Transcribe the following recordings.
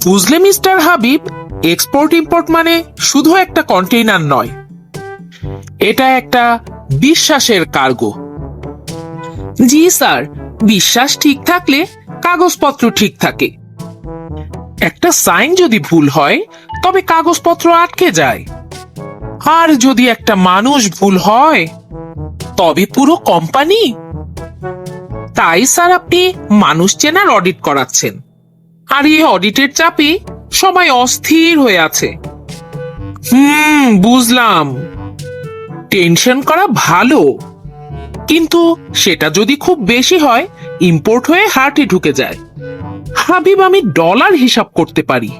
বুঝলে mister Habib, export import মানে শুধু একটা কন্টেইনার নয়, এটা একটা বিশ্বাসের কার্গো। জি স্যার, বিশ্বাস ঠিক থাকলে কাগজপত্র ঠিক থাকে। একটা সাইন যদি ভুল হয় তবে কাগজপত্র আটকে যায়, আর যদি একটা মানুষ ভুল হয় তবে পুরো কোম্পানি। তাই স্যার, আপনি মানুষ চেনার অডিট করাচ্ছেন, আর এই অডিটের চাপে সবাই অস্থির হয়ে আছে। বুঝলাম, টেনশন করা ভালো, কিন্তু সেটা যদি খুব বেশি হয় ইম্পোর্ট হয়ে হার্টে ঢুকে যায়। হাবিব, আমি ডলার হিসাব করতে পারি,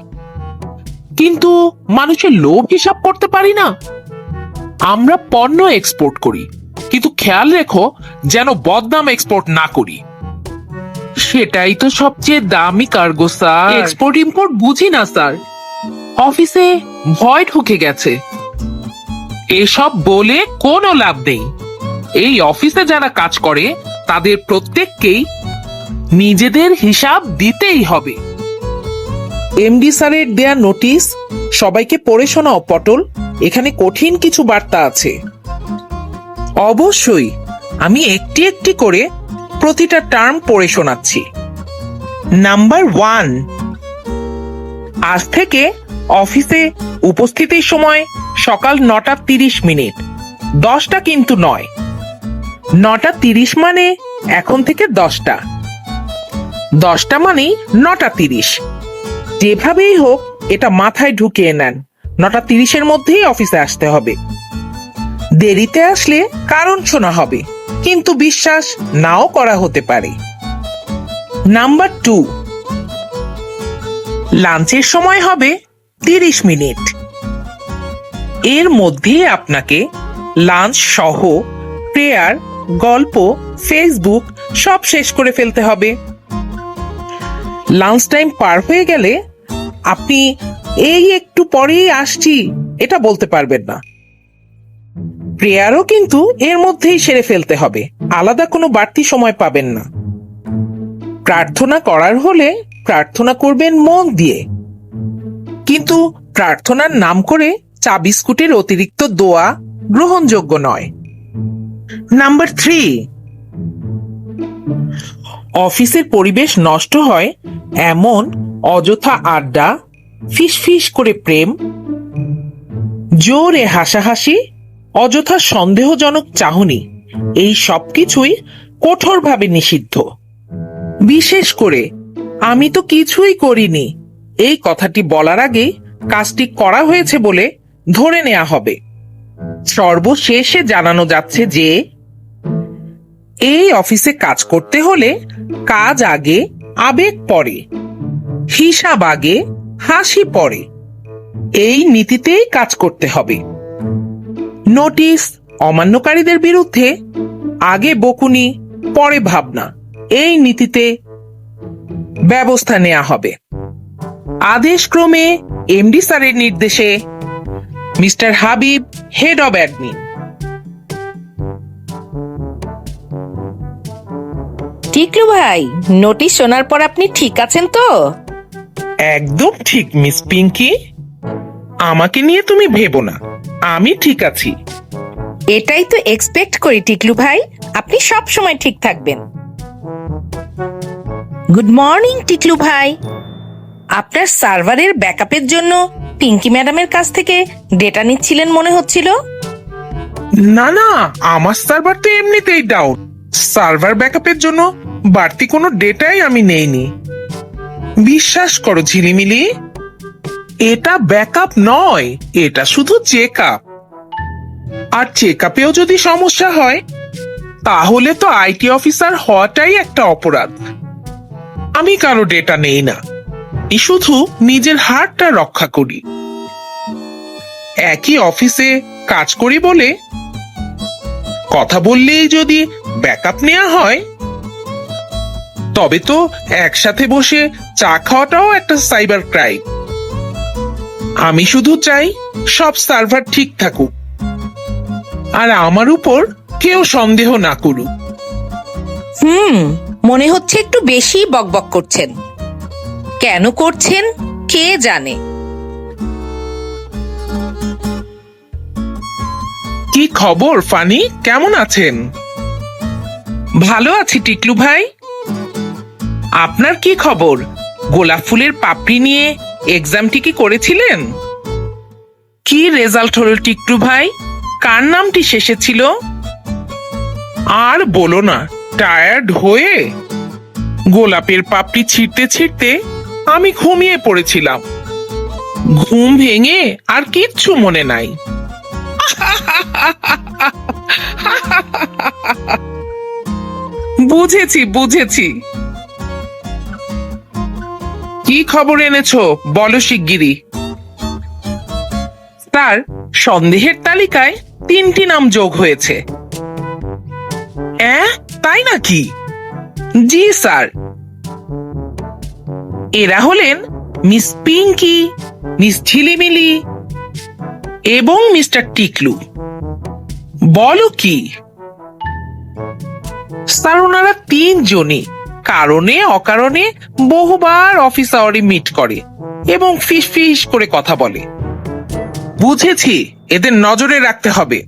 কিন্তু মানুষের লোভ হিসাব করতে পারি না। আমরা পণ্য এক্সপোর্ট করি, কিন্তু খেয়াল রেখো যেন বদনাম এক্সপোর্ট না করি। সেটাই তো সবচেয়ে দামি কার্গো স্যার। এক্সপোর্ট ইম্পোর্ট বুঝি না স্যার, অফিসে ভয় ঢুকে গেছে। এসব বলে কোনো লাভ নেই। এই অফিসে যারা কাজ করে তাদের প্রত্যেককেই নিজেদের হিসাব দিতেই হবে। এমডি স্যারের দেয়া নোটিশ সবাইকে পড়ে শোনাও পটল, এখানে কঠিন কিছু বার্তা আছে। অবশ্যই, আমি একটি একটি করে প্রতিটা টার্ম পড়ে শোনাচ্ছি। নাম্বার 1, আজ থেকে অফিসে উপস্থিতির সময় সকাল 9:30, 10টা কিন্তু নয়। 9:30 মানে এখন থেকে 10টা, 10টা মানে 9:30। যেভাবেই হোক এটা মাথায় ঢুকিয়ে নেন, 9:30-এর মধ্যেই অফিসে আসতে হবে। দেরিতে আসলে কারণ শোনা হবে, কিন্তু বিশ্বাস নাও করা হতে পারে। নাম্বার 2, লাঞ্চের সময় হবে 30 মিনিট। এর মধ্যে আপনাকে লাঞ্চ সহ প্রেয়ার, গল্প, ফেসবুক সব শেষ করে ফেলতে হবে। লাঞ্চ টাইম পার হয়ে গেলে আপনি এই একটু পরেই আসছি এটা বলতে পারবেন না। প্রেয়ারও কিন্তু এর মধ্যেই সেরে ফেলতে হবে, আলাদা কোনো বাড়তি সময় পাবেন না। প্রার্থনা করার হলে প্রার্থনা করবেন মন দিয়ে, কিন্তু প্রার্থনার নাম করে চা বিস্কুটের অতিরিক্ত দোয়া গ্রহণযোগ্য নয়। নাম্বার 3, অফিসের পরিবেশ নষ্ট হয় এমন অযথা আড্ডা, ফিসফিস করে প্রেম, জোরে হাসাহাসি, অযথা সন্দেহজনক চাহনি, এই সবকিছুই কঠোরভাবে নিষিদ্ধ। বিশেষ করে আমি তো কিছুই করিনি এই কথাটি বলার আগে কাজটি করা হয়েছে বলে ধরে নেওয়া হবে। সর্বশেষে জানানো যাচ্ছে যে এই অফিসে কাজ করতে হলে কাজ আগে, আবেগ পরে, হিসাব আগে, হাসি পরে, এই নীতিতেই কাজ করতে হবে। নোটিশ অমান্যকারীদের বিরুদ্ধে আগে বকুনি পরে ভাবনা, এই নীতিতে ব্যবস্থা নেওয়া হবে। আদেশক্রমে এমডি স্যারের নির্দেশে mister Habib, head of admin. Tiklu ভাই, নোটিশ শোনার পর আপনি ঠিক আছেন তো? একদম ঠিক মিস পিঙ্কি, আমাকে নিয়ে তুমি ভেবো না, আমি ঠিক আছি। এটাই তো এক্সপেক্ট করি টিকলু ভাই, আপনি সব সময় ঠিক থাকবেন। গুড মর্নিং টিকলু ভাই, আপনার সার্ভারের ব্যাকআপের জন্য পিঙ্কি ম্যাডামের কাছ থেকে ডেটা নিচ্ছিলেন মনে হচ্ছিল। না না, আমার সার্ভার তো এমনিতেই ডাউন, সার্ভার ব্যাকআপের জন্য বাড়তি কোনো ডেটাই আমি নেইনি। বিশ্বাস করো ঝিলিমিলি, এটা ব্যাকআপ নয়, এটা শুধু চেকআপ। আর চেকআপেও যদি সমস্যা হয় তাহলে তো আইটি অফিসার হওয়াটাই একটা অপরাধ। আমি কারো ডেটা নেই না, এই শুধু নিজের হাতটা রক্ষা করি। একই অফিসে কাজ করি বলে কথা বললেই যদি ব্যাকআপ নেওয়া হয় তবে তো একসাথে বসে চা খাওয়াটাও একটা সাইবার ক্রাইম। আমি শুধু চাই সব সার্ভার ঠিক থাকুক, আর আমার উপর কেউ সন্দেহ না করুক। মনে হচ্ছে একটু বেশি বকবক করছেন। কেন করছেন কে জানে। কি খবর ফানি, কেমন আছেন? ভালো আছি টিকলু ভাই। আপনার কি খবর? গোলাপ ফুলের পাপড়ি নিয়ে এক্সামটি কি করেছিলেন? কি রেজাল্ট হলো টিকলু ভাই? কার নামটি শেষে ছিল? আর বলো না, টায়ার্ড হয়ে গোলাপের পাপড়ি ছিঁড়তে ছিঁড়তে আমি ঘুমিয়ে পড়েছিলাম। ঘুম ভেঙে আর কিচ্ছু মনে নাই। বুঝেছি বুঝেছি। কি খবর এনেছো বলো শিগগিরই। স্যার, সন্দেহের তালিকায় 3টি নাম যোগ হয়েছে। তাই নাকি? জি স্যার। এরা হলেন মিস পিঙ্কি, মিস ঝিলিমিলি এবং মিস্টার টিকলু। বলো কি? স্যার, ওনারা 3 জনই কারণে অকারণে বহুবার অফিস আওয়ারে মিট করে এবং ফিস ফিস করে কথা বলে। বুঝেছি, এদের নজরে রাখতে হবে।